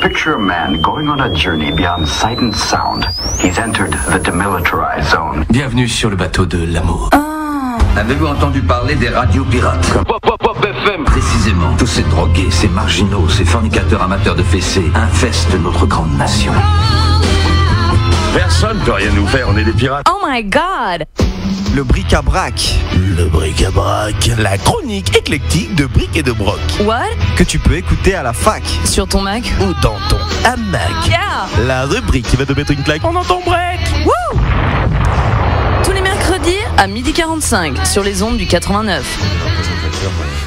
Picture a man going on a journey beyond sight and sound. He's entered the demilitarized zone. Bienvenue sur le bateau de l'amour. Avez-vous entendu parler des radios pirates? Pop FM. Précisément, tous ces drogués, ces marginaux, ces fornicateurs amateurs de fessées infestent notre grande nation. Personne peut rien nous faire, on est des pirates. Oh my god! Le bric-à-brac. Le bric-à-brac. La chronique éclectique de Bric et de Broc. What? Que tu peux écouter à la fac. Sur ton Mac? Ou dans ton hamac. Yeah! La rubrique qui va te mettre une claque pendant ton break. Wouh! Tous les mercredis à 12h45 sur les ondes du 89.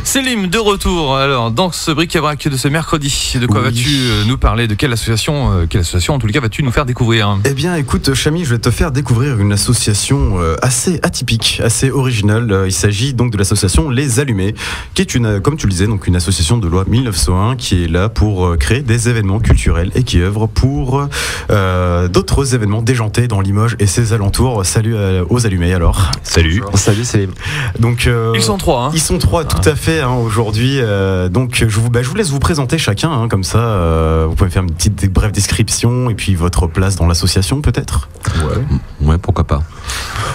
Célim de retour alors dans ce bric-à-brac de ce mercredi. De quoi vas-tu nous parler? De quelle association en tous les cas vas-tu nous faire découvrir? Eh bien écoute Chami, je vais te faire découvrir une association assez atypique, assez originale. Il s'agit donc de l'association Les Allumés, qui est une, comme tu le disais, donc une association de loi 1901 qui est là pour créer des événements culturels et qui œuvre pour d'autres événements déjantés dans Limoges et ses alentours. Salut aux Allumés alors. Salut. Salut Célim. Donc ils sont trois. Ils sont trois tout à fait aujourd'hui. Donc je vous laisse vous présenter chacun comme ça. Vous pouvez faire une petite brève description et puis votre place dans l'association peut-être. Ouais, pourquoi pas.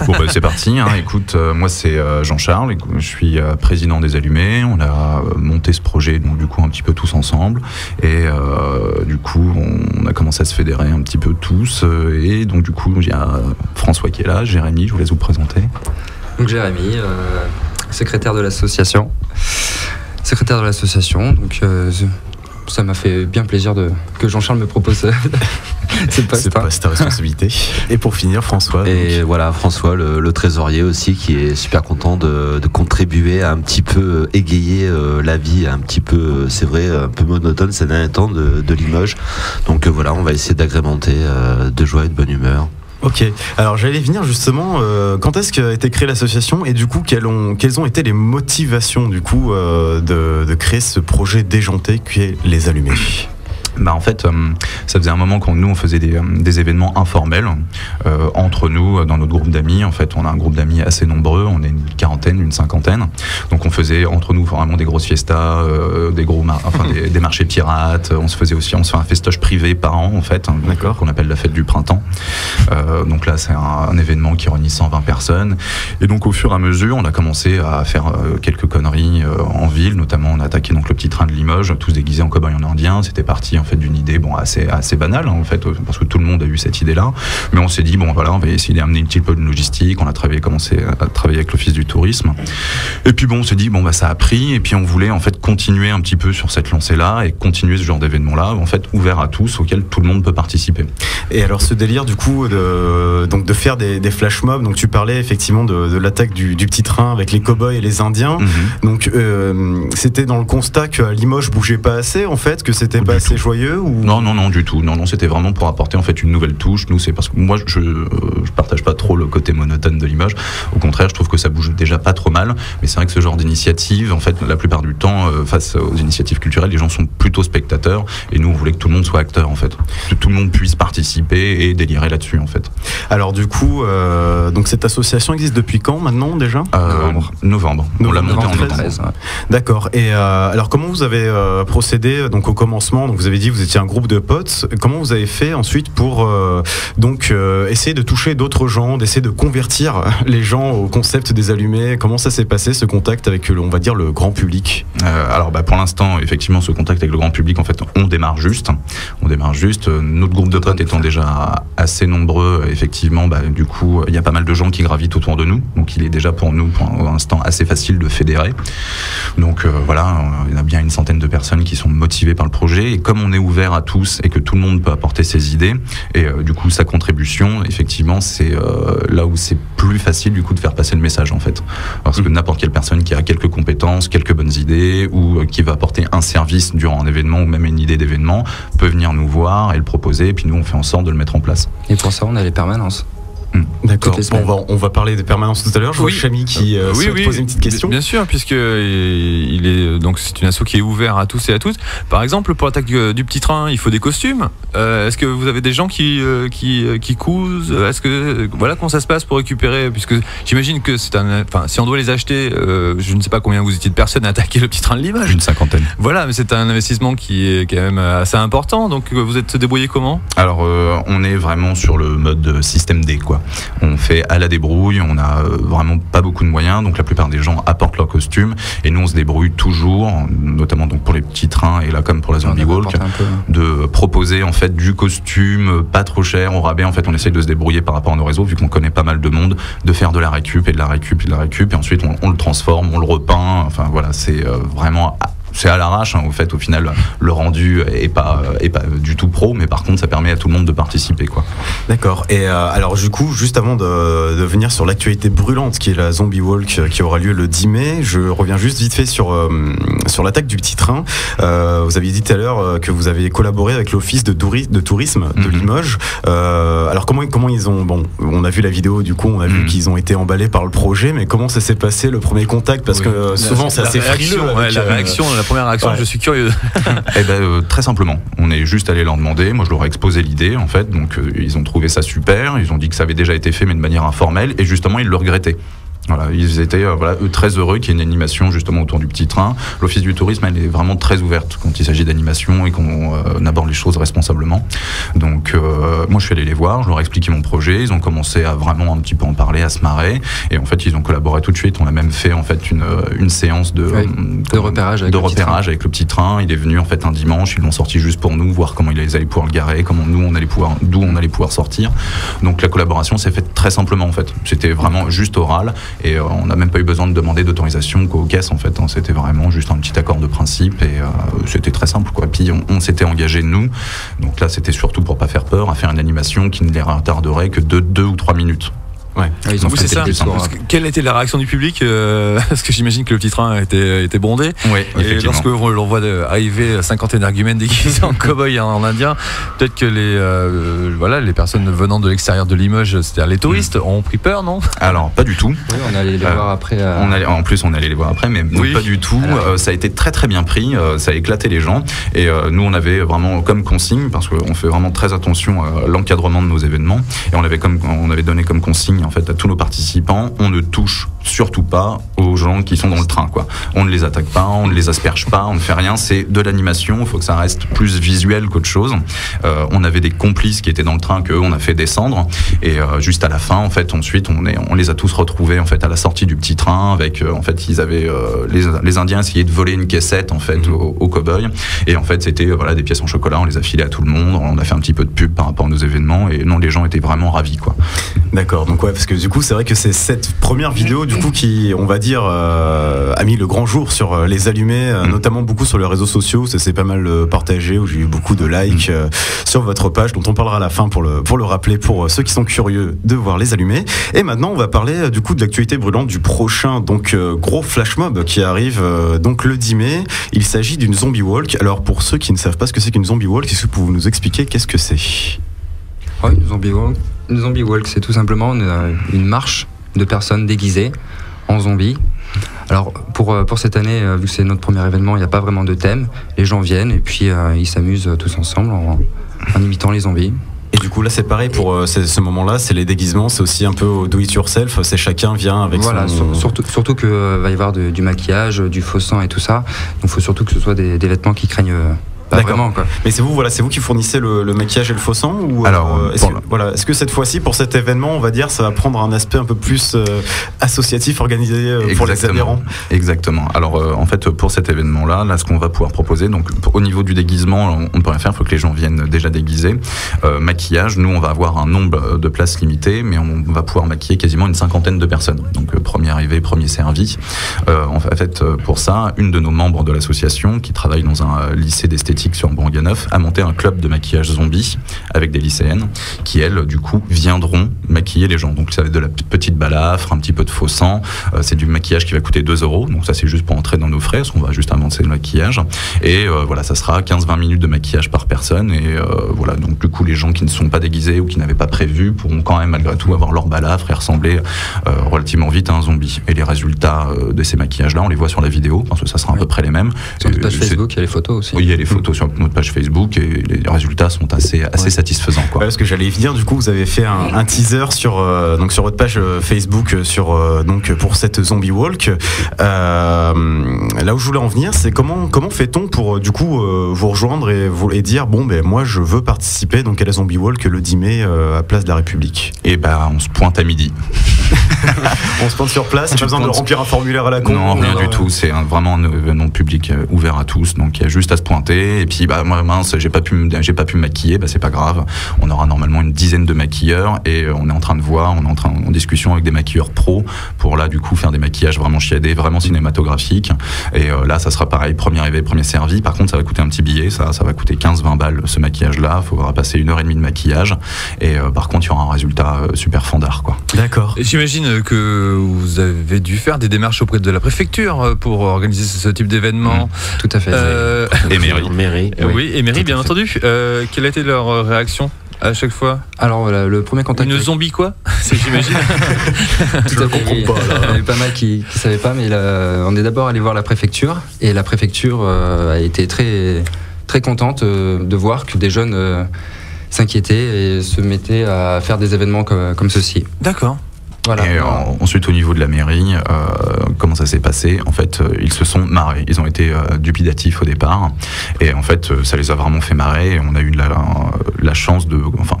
Bon bah, c'est parti. Écoute, moi c'est Jean-Charles. Je suis président des Allumés. On a monté ce projet donc du coup un petit peu tous ensemble et du coup on a commencé à se fédérer un petit peu tous et donc du coup il y a François qui est là, Jérémy. Je vous laisse vous présenter. Donc Jérémy, secrétaire de l'association. Donc ça m'a fait bien plaisir que Jean-Charles me propose ce poste. C'est ta responsabilité. Et pour finir, François. Et voilà, François, le trésorier aussi, qui est super content de contribuer à un petit peu égayer la vie, un petit peu, c'est vrai, un peu monotone ces derniers temps de Limoges. Donc voilà, on va essayer d'agrémenter de joie et de bonne humeur. Ok, alors j'allais venir justement, quand est-ce qu'a été créée l'association et du coup quelles ont été les motivations du coup de créer ce projet déjanté qui est Les Allumés? Bah en fait, ça faisait un moment que nous on faisait des événements informels entre nous dans notre groupe d'amis. En fait, on a un groupe d'amis assez nombreux, on est une quarantaine, une cinquantaine. Donc on faisait entre nous vraiment des grosses fiestas, des marchés pirates. On se fait un festoche privé par an en fait, qu'on appelle la fête du printemps. Donc là, c'est un événement qui réunit 120 personnes. Et donc au fur et à mesure, on a commencé à faire quelques conneries en ville. Notamment, on a attaqué donc le petit train de Limoges, tous déguisés en cow-boy en indien. C'était parti fait d'une idée assez banale en fait, parce que tout le monde a eu cette idée là, mais on s'est dit bon voilà, on va essayer d'amener un petit peu de logistique. On a commencé à travailler avec l'office du tourisme et puis bon, on s'est dit bon bah ça a pris et puis on voulait en fait continuer un petit peu sur cette lancée là et continuer ce genre d'événement là en fait ouvert à tous, auquel tout le monde peut participer. Et alors ce délire du coup de faire des flash mobs, donc tu parlais effectivement de l'attaque du petit train avec les cow-boys et les indiens. Donc c'était dans le constat que Limoges bougeait pas assez en fait, que c'était pas assez joyeux ou... Non, du tout. Non, c'était vraiment pour apporter en fait une nouvelle touche. Nous, c'est parce que moi, je partage pas trop le côté monotone de Limoges. Au contraire, je trouve que ça bouge déjà pas trop mal. Mais c'est vrai que ce genre d'initiative, en fait, la plupart du temps, face aux initiatives culturelles, les gens sont plutôt spectateurs. Et nous, on voulait que tout le monde soit acteur, en fait. Que tout le monde puisse participer et délirer là-dessus, en fait. Alors du coup, donc cette association existe depuis quand maintenant déjà? Novembre. On l'a montée en novembre. D'accord. Et alors comment vous avez procédé donc au commencement? Donc vous avez dit vous étiez un groupe de potes. Comment vous avez fait ensuite pour essayer de toucher d'autres gens, d'essayer de convertir les gens au concept des Allumés? Comment ça s'est passé ce contact avec, on va dire, le grand public? Alors pour l'instant, effectivement, ce contact avec le grand public, en fait, on démarre juste. Notre groupe de potes étant déjà assez nombreux, effectivement, du coup, il y a pas mal de gens qui gravitent autour de nous. Donc il est déjà pour nous, pour l'instant, assez facile de fédérer. Donc voilà, il y a bien une centaine de personnes qui sont motivées par le projet. Et comme on est ouvert à tous et que tout le monde peut apporter ses idées et du coup sa contribution, effectivement, c'est là où c'est plus facile du coup de faire passer le message en fait. Parce que n'importe quelle personne qui a quelques compétences, quelques bonnes idées ou qui va apporter un service durant un événement ou même une idée d'événement peut venir nous voir et le proposer et puis nous on fait en sorte de le mettre en place. Et pour ça on a les permanences. D'accord. Bon, on va parler des permanences tout à l'heure. Je vois Chami qui souhaite poser une petite question. Bien sûr, puisque il est donc c'est une asso qui est ouverte à tous et à toutes. Par exemple, pour l'attaque du petit train, il faut des costumes. Est-ce que vous avez des gens qui cousent? Est-ce que comment ça se passe pour récupérer? Puisque j'imagine que si on doit les acheter, je ne sais pas combien vous étiez de personnes à attaquer le petit train de Limoges. Une cinquantaine. Voilà, mais c'est un investissement qui est quand même assez important. Donc vous êtes débrouillé comment? Alors on est vraiment sur le mode système D, quoi. On fait à la débrouille, on a vraiment pas beaucoup de moyens, donc la plupart des gens apportent leur costume et nous on se débrouille toujours, notamment donc pour les petits trains et là comme pour la Zombie Walk, de proposer en fait du costume pas trop cher au rabais. En fait on essaye de se débrouiller par rapport à nos réseaux vu qu'on connaît pas mal de monde, de faire de la récup et de la récup et de la récup et ensuite on le transforme, on le repeint. Enfin voilà, c'est vraiment c'est à l'arrache, au fait, au final, le rendu est pas du tout pro, mais par contre, ça permet à tout le monde de participer, quoi. D'accord. Et alors, du coup, juste avant de venir sur l'actualité brûlante qui est la Zombie Walk qui aura lieu le 10 mai, je reviens juste vite fait sur l'attaque du petit train. Vous aviez dit tout à l'heure que vous aviez collaboré avec l'office de tourisme de Limoges. Alors, comment ils ont... Bon, on a vu la vidéo, du coup, on a vu qu'ils ont été emballés par le projet, mais comment ça s'est passé, le premier contact? Parce que souvent, c'est assez frileux. La première réaction, je suis curieux. Très simplement, on est juste allé leur demander. Moi, je leur ai exposé l'idée, en fait. Donc, ils ont trouvé ça super. Ils ont dit que ça avait déjà été fait, mais de manière informelle. Et justement, ils le regrettaient. Voilà, ils étaient très heureux qu'il y ait une animation justement autour du petit train. L'Office du tourisme, elle est vraiment très ouverte quand il s'agit d'animation et qu'on aborde les choses responsablement. Donc moi je suis allé les voir, je leur ai expliqué mon projet, ils ont commencé à vraiment un petit peu en parler, à se marrer et en fait ils ont collaboré tout de suite. On a même fait en fait une séance de repérage avec le petit train. Il est venu en fait un dimanche, ils l'ont sorti juste pour nous, voir comment ils allaient pouvoir le garer, comment d'où on allait pouvoir sortir. Donc la collaboration s'est faite très simplement en fait. C'était vraiment juste oral. Et on n'a même pas eu besoin de demander d'autorisation aux caisses en fait. C'était vraiment juste un petit accord de principe et c'était très simple quoi. Puis on s'était engagé nous. Donc là c'était surtout pour pas faire peur à faire une animation qui ne les retarderait que de 2 ou 3 minutes. Ouais. C'est ça. Quelle était la réaction du public parce que j'imagine que le petit train était bondé. Oui, et lorsque l'on voit arriver cinquantaine d'arguments déguisés en cow-boy en indien, peut-être que les personnes venant de l'extérieur de Limoges, c'est-à-dire les touristes, ont pris peur, non? Alors pas du tout. Oui, on allait les voir après. En plus on allait les voir après, mais pas du tout. Ça a été très très bien pris, ça a éclaté les gens. Et nous on avait vraiment comme consigne, parce qu'on fait vraiment très attention à l'encadrement de nos événements, et on avait donné comme consigne en fait à tous nos participants, on ne touche surtout pas aux gens qui sont dans le train quoi. On ne les attaque pas, on ne les asperge pas, on ne fait rien, c'est de l'animation, il faut que ça reste plus visuel qu'autre chose. On avait des complices qui étaient dans le train qu'eux on a fait descendre et juste à la fin en fait ensuite on les a tous retrouvés en fait à la sortie du petit train avec en fait ils avaient les Indiens essayaient de voler une caissette en fait aux cow-boys et en fait c'était des pièces en chocolat, on les a filées à tout le monde, on a fait un petit peu de pub par rapport à nos événements et non les gens étaient vraiment ravis quoi. D'accord, donc parce que du coup c'est vrai que c'est cette première vidéo du coup qui on va dire a mis le grand jour sur les allumés, notamment beaucoup sur les réseaux sociaux, ça s'est pas mal partagé, où j'ai eu beaucoup de likes sur votre page dont on parlera à la fin pour le rappeler pour ceux qui sont curieux de voir les allumés. Et maintenant on va parler du coup de l'actualité brûlante du prochain gros flash mob qui arrive donc le 10 mai. Il s'agit d'une zombie walk. Alors pour ceux qui ne savent pas ce que c'est qu'une zombie walk, est-ce que vous pouvez nous expliquer qu'est-ce que c'est? Oui, une zombie walk, c'est tout simplement une marche de personnes déguisées en zombies. Alors pour cette année, vu que c'est notre premier événement, il n'y a pas vraiment de thème. Les gens viennent et puis ils s'amusent tous ensemble en imitant les zombies. Et du coup là c'est pareil pour ce moment-là, c'est les déguisements, c'est aussi un peu au do it yourself, c'est chacun vient avec son... Surtout que va y avoir du maquillage, du faux sang et tout ça. Donc il faut surtout que ce soit des vêtements qui craignent... Pas vraiment, quoi. Mais c'est vous qui fournissez le maquillage et le faux sang ou alors est-ce que cette fois-ci pour cet événement on va dire ça va prendre un aspect un peu plus associatif organisé pour les adhérents? Exactement. Alors en fait pour cet événement là ce qu'on va pouvoir proposer, donc au niveau du déguisement on ne peut rien faire, il faut que les gens viennent déjà déguisés. Maquillage, nous on va avoir un nombre de places limité, mais on va pouvoir maquiller quasiment une cinquantaine de personnes, donc premier arrivé premier servi. En fait pour ça une de nos membres de l'association qui travaille dans un lycée d'esthétique Athlétique sur Bourg-Neuf a monté un club de maquillage zombie avec des lycéennes qui, elles, du coup, viendront maquiller les gens. Donc ça va être de la petite balafre, un petit peu de faux sang. C'est du maquillage qui va coûter 2 €. Donc ça, c'est juste pour entrer dans nos frais, parce qu'on va juste avancer le maquillage. Et voilà, ça sera 15-20 minutes de maquillage par personne. Et voilà, donc du coup, les gens qui ne sont pas déguisés ou qui n'avaient pas prévu pourront quand même, malgré tout, avoir leur balafre et ressembler relativement vite à un zombie. Et les résultats de ces maquillages-là, on les voit sur la vidéo, parce que ça sera à peu près les mêmes. Sur notre page Facebook, il y a les photos aussi. Oui, il y a les photos sur notre page Facebook, et les résultats sont assez satisfaisants, quoi. Ouais, parce que j'allais y venir, du coup, vous avez fait un teaser sur votre page Facebook donc pour cette Zombie Walk. Là où je voulais en venir, c'est comment fait-on pour du coup vous rejoindre et dire bon ben moi je veux participer donc à la Zombie Walk le 10 mai à Place de la République. Et ben on se pointe à midi. On se pointe sur place, il n'y a pas besoin de remplir un formulaire à la con. Non, rien du tout, c'est vraiment un événement public ouvert à tous, donc il y a juste à se pointer. Et puis moi mince, j'ai pas pu me maquiller, c'est pas grave. On aura normalement une dizaine de maquilleurs et on est en discussion avec des maquilleurs pros pour là du coup faire des maquillages vraiment chiadés, vraiment cinématographiques. Et là ça sera pareil, premier arrivé, premier servi. Par contre ça va coûter un petit billet, ça va coûter 15-20 balles ce maquillage là, il faudra passer 1h30 de maquillage. Et par contre il y aura un résultat super fandard, quoi. D'accord. Et j'imagine que vous avez dû faire des démarches auprès de la préfecture pour organiser ce type d'événement. Tout à fait. Et mairie. Oui, et mairie bien entendu. Quelle a été leur réaction à chaque fois? Alors le premier contact. Une zombie quoi? J'imagine. Tout à fait. Il y a eu pas mal qui ne savaient pas, mais on est d'abord allé voir la préfecture et la préfecture a été très très contente de voir que des jeunes s'inquiétaient et se mettaient à faire des événements comme ceci. D'accord. Voilà. Et ensuite au niveau de la mairie, comment ça s'est passé? En fait, ils se sont marrés. Ils ont été dubitatifs au départ, et en fait, ça les a vraiment fait marrer. Et on a eu la chance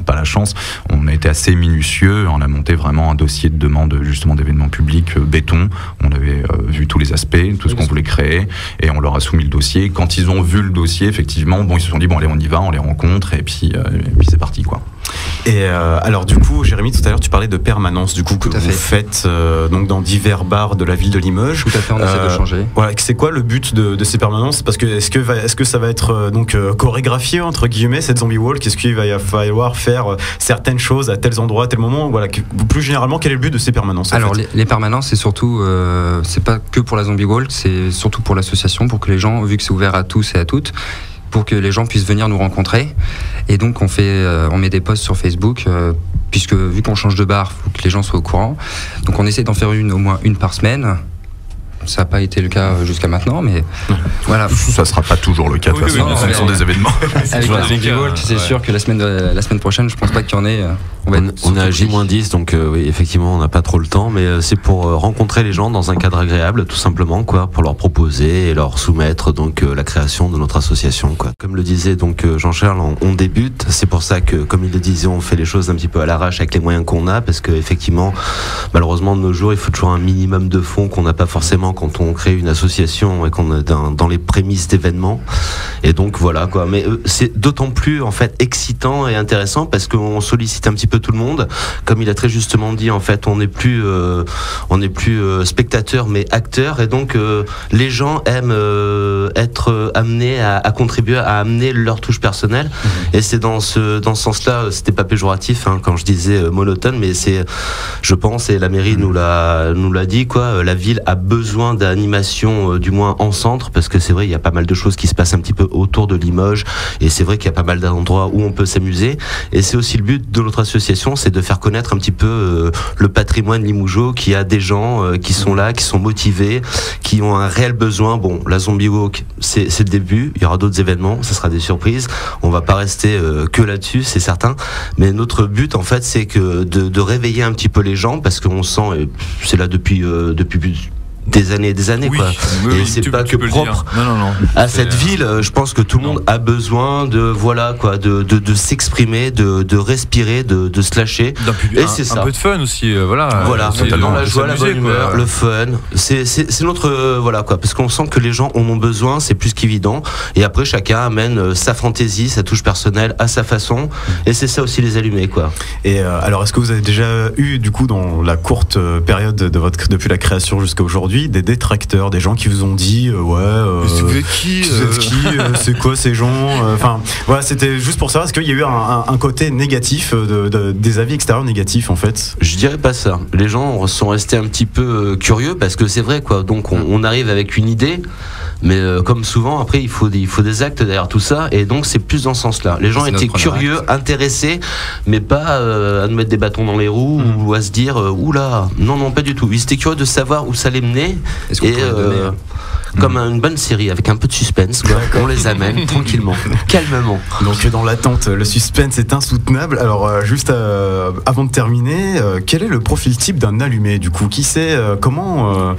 pas la chance. On a été assez minutieux. On a monté vraiment un dossier de demande justement d'événements publics béton. On avait vu tous les aspects, tout ce qu'on voulait créer, et on leur a soumis le dossier. Quand ils ont vu le dossier, effectivement, ils se sont dit bon allez on y va, on les rencontre, et puis c'est parti, quoi. Et alors du coup, Jérémy, tout à l'heure tu parlais de permanence, du coup que vous faites donc dans divers bars de la ville de Limoges. Tout à fait, on essaie de changer. Voilà, c'est quoi le but de ces permanences? Parce que est-ce que ça va être chorégraphié entre guillemets cette Zombie Walk? Est-ce qu'il va falloir faire certaines choses à tels endroits, à tel moment? Voilà, plus généralement, quel est le but de ces permanences? Alors les permanences, c'est surtout, c'est pas que pour la Zombie Walk, c'est surtout pour l'association, pour que les gens, vu que c'est ouvert à tous et à toutes, pour que les gens puissent venir nous rencontrer. Et donc on met des posts sur Facebook, puisque vu qu'on change de bar, il faut que les gens soient au courant. Donc on essaie d'en faire au moins une par semaine. Ça n'a pas été le cas jusqu'à maintenant, mais voilà. Ça ne sera pas toujours le cas, de toute façon, en fonction des événements. Avec la Zombie Walk, c'est sûr que la semaine prochaine, je ne pense pas qu'il y en ait. On est à J-10, donc oui, effectivement, on n'a pas trop le temps, mais c'est pour rencontrer les gens dans un cadre agréable, tout simplement, quoi, pour leur proposer et leur soumettre donc la création de notre association, quoi. Comme le disait donc Jean-Charles, on débute. C'est pour ça que, comme il le disait, on fait les choses un petit peu à l'arrache avec les moyens qu'on a, parce que effectivement, malheureusement, de nos jours, il faut toujours un minimum de fonds qu'on n'a pas forcément quand on crée une association et qu'on est dans les prémices d'événements. Et donc voilà, quoi. Mais c'est d'autant plus en fait excitant et intéressant parce qu'on sollicite un petit peu tout le monde. Comme il a très justement dit, en fait, on n'est plus spectateur mais acteur, et donc les gens aiment être amenés à contribuer, à amener leur touche personnelle. Et c'est dans ce sens-là, c'était pas péjoratif hein, quand je disais monotone, mais c'est, je pense, et la mairie nous l'a dit, quoi, la ville a besoin d'animation, du moins en centre, parce que c'est vrai, il y a pas mal de choses qui se passent un petit peu autour de Limoges, et c'est vrai qu'il y a pas mal d'endroits où on peut s'amuser, et c'est aussi le but de notre association, c'est de faire connaître un petit peu le patrimoine limougeau, qui a des gens qui sont là, qui sont motivés, qui ont un réel besoin. Bon, la Zombie Walk, c'est le début, il y aura d'autres événements, ça sera des surprises, on va pas rester que là-dessus, c'est certain, mais notre but en fait, c'est que de réveiller un petit peu les gens, parce qu'on sent, et c'est là depuis des années et des années, oui, quoi. Oui, et c'est pas que propre non. à cette ville. Je pense que tout le monde a besoin de, voilà, quoi, de s'exprimer, de respirer, de se lâcher. Et c'est ça. Un peu de fun aussi, voilà. Voilà, dans la joie, la bonne humeur, quoi. le fun. C'est notre, voilà, quoi, parce qu'on sent que les gens en ont besoin, c'est plus qu'évident. Et après, chacun amène sa fantaisie, sa touche personnelle à sa façon. Et c'est ça aussi, les allumés, quoi. Et alors, est-ce que vous avez déjà eu, du coup, dans la courte période depuis la création jusqu'à aujourd'hui, aujourd'hui des détracteurs, des gens qui vous ont dit vous êtes qui c'est quoi ces gens, enfin voilà, c'était juste pour savoir, est-ce qu'il y a eu un côté négatif des avis extérieurs négatifs en fait? Je dirais pas ça. Les gens sont restés un petit peu curieux parce que c'est vrai quoi. Donc on arrive avec une idée, mais comme souvent après il faut des actes derrière tout ça, et donc c'est plus dans ce sens-là. Les gens étaient curieux, intéressés, mais pas à nous mettre des bâtons dans les roues ou à se dire oula, non pas du tout. Ils étaient curieux de savoir où ça allait mener, et comme une bonne série avec un peu de suspense quoi. On les amène tranquillement, calmement. Donc dans l'attente, le suspense est insoutenable. Alors juste avant de terminer, quel est le profil type d'un allumé du coup? Qui sait comment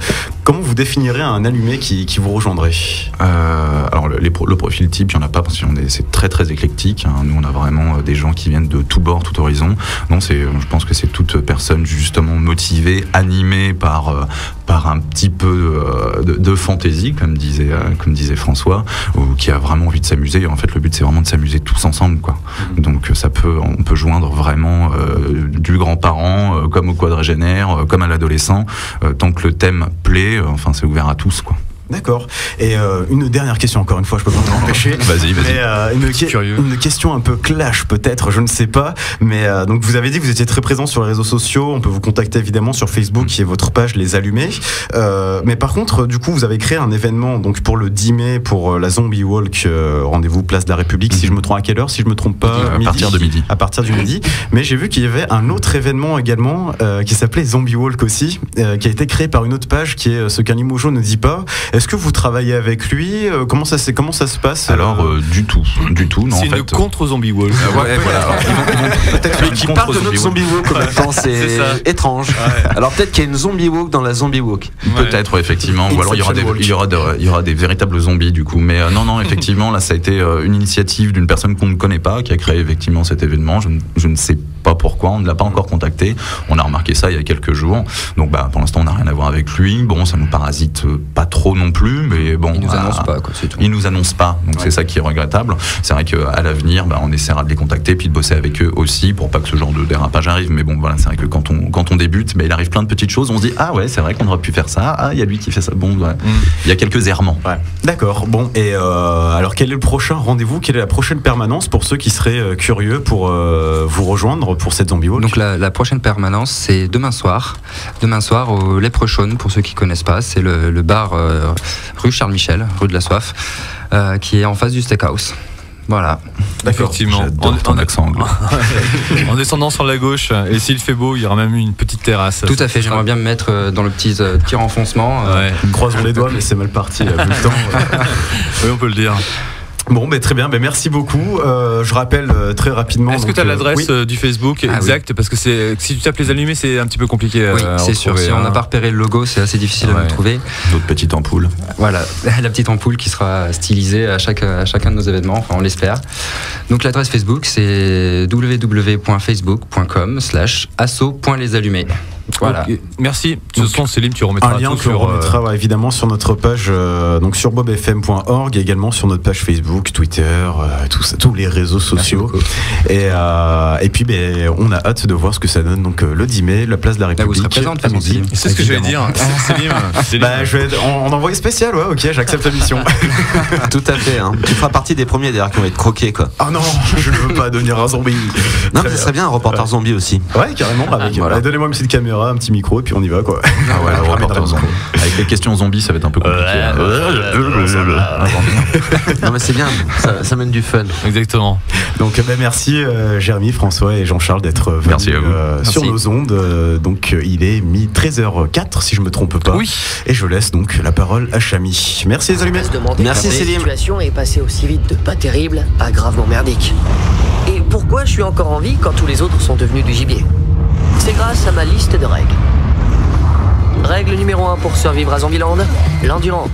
vous définirez un allumé qui vous rejoindrait? Alors le profil type, il n'y en a pas parce que c'est très très éclectique, hein. Nous on a vraiment des gens qui viennent de tout bord, tout horizon. Non, je pense que c'est toute personne justement motivée, animée par un petit peu de fantaisie, comme disait François, ou qui a vraiment envie de s'amuser. En fait, le but c'est vraiment de s'amuser tous ensemble quoi. Donc on peut joindre vraiment du grand-parent comme au quadragénaire, comme à l'adolescent, tant que le thème plaît, enfin c'est ouvert à tous quoi. D'accord. Et une dernière question, encore une fois, je peux pas m'en empêcher. Vas-y. Mais une question un peu clash peut-être, je ne sais pas. Mais donc vous avez dit que vous étiez très présent sur les réseaux sociaux. On peut vous contacter évidemment sur Facebook, qui est votre page Les Allumés. Mais par contre, du coup, vous avez créé un événement donc pour le 10 mai pour la Zombie Walk. Rendez-vous place de la République. Si je me trompe, à quelle heure? Si je me trompe pas, à partir de midi. À partir du midi. Mais j'ai vu qu'il y avait un autre événement également qui s'appelait Zombie Walk aussi, qui a été créé par une autre page qui est Ce qu'un Limojo ne dit pas. Est-ce que vous travaillez avec lui? Comment ça se passe? Alors du tout. Non, c'est une contre Zombie Walk. Voilà. Peut-être qui parle de notre Zombie Walk en même temps, c'est étrange. Ouais. Alors peut-être qu'il y a une Zombie Walk dans la Zombie Walk. Peut-être effectivement. Ou alors il y aura des véritables zombies du coup. Mais non, effectivement là ça a été une initiative d'une personne qu'on ne connaît pas qui a créé effectivement cet événement. Je ne sais pas pourquoi, on ne l'a pas encore contacté. On a remarqué ça il y a quelques jours. Donc pour l'instant on n'a rien à voir avec lui. Bon, ça nous parasite pas trop non plus. Mais bon, ils nous annoncent pas quoi, c'est tout. Ils nous annoncent pas, donc c'est ça qui est regrettable. C'est vrai qu'à l'avenir, on essaiera de les contacter puis de bosser avec eux aussi pour pas que ce genre de dérapage arrive. Mais bon, voilà, c'est vrai que quand on débute, il arrive plein de petites choses. On se dit ah ouais, c'est vrai qu'on aurait pu faire ça. Ah, il y a lui qui fait ça. Bon, ouais. Il y a quelques errements. Ouais. D'accord. Bon, et alors quel est le prochain rendez-vous? Quelle est la prochaine permanence pour ceux qui seraient curieux pour vous rejoindre pour cette Zombie Walk? Donc la prochaine permanence, c'est demain soir au Leprechaun. Pour ceux qui connaissent pas, c'est le bar rue Charles Michel, rue de la Soif, qui est en face du Steakhouse. Voilà. D'accord. Effectivement. En accent anglais. En descendant sur la gauche, et s'il fait beau, il y aura même une petite terrasse. Tout à fait. J'aimerais bien me mettre dans le petit renfoncement. Croisons les doigts, mais c'est mal parti. Vu le temps. Oui, on peut le dire. Bon, très bien, merci beaucoup. Je rappelle très rapidement. Est-ce que tu as l'adresse du Facebook exact? Parce que si tu tapes Les Allumés, c'est un petit peu compliqué. Oui, c'est sûr. Si on n'a pas repéré le logo, c'est assez difficile à nous trouver. Notre petite ampoule. Voilà, la petite ampoule qui sera stylisée à chacun de nos événements, enfin on l'espère. Donc l'adresse Facebook, c'est www.facebook.com/asso.lesallumés. Voilà. Okay. Merci. De toute façon, Céline, tu remettras un lien que l'on remettra évidemment sur notre page, donc sur bobfm.org, et également sur notre page Facebook, Twitter, tous les réseaux sociaux. Et puis, on a hâte de voir ce que ça donne. Donc le 10 mai, la place de la République. Vous serez présente, Céline. C'est ce que je vais dire. Céline. En envoyé spécial, ouais. Ok, j'accepte la mission. Tout à fait. Hein. Tu feras partie des premiers d'ailleurs qui vont être croqués, quoi. Ah non, je ne veux pas devenir un zombie. Non, mais ça serait bien un reporter zombie aussi. Ouais, carrément. Donnez-moi une petite caméra, un petit micro, et puis on y va quoi. Ah ouais, avec les questions zombies, ça va être un peu compliqué. Non mais c'est bien, ça mène du fun. Exactement. Donc merci Jérémy, François et Jean-Charles d'être venus sur nos ondes. Donc il est 13h04 si je me trompe pas. Oui. Et je laisse donc la parole à Chami. Merci les allumés. Merci Céline. La situation est passée aussi vite de pas terrible à gravement merdique. Et pourquoi je suis encore en vie quand tous les autres sont devenus du gibier? C'est grâce à ma liste de règles. Règle numéro 1 pour survivre à Zombieland, l'endurance.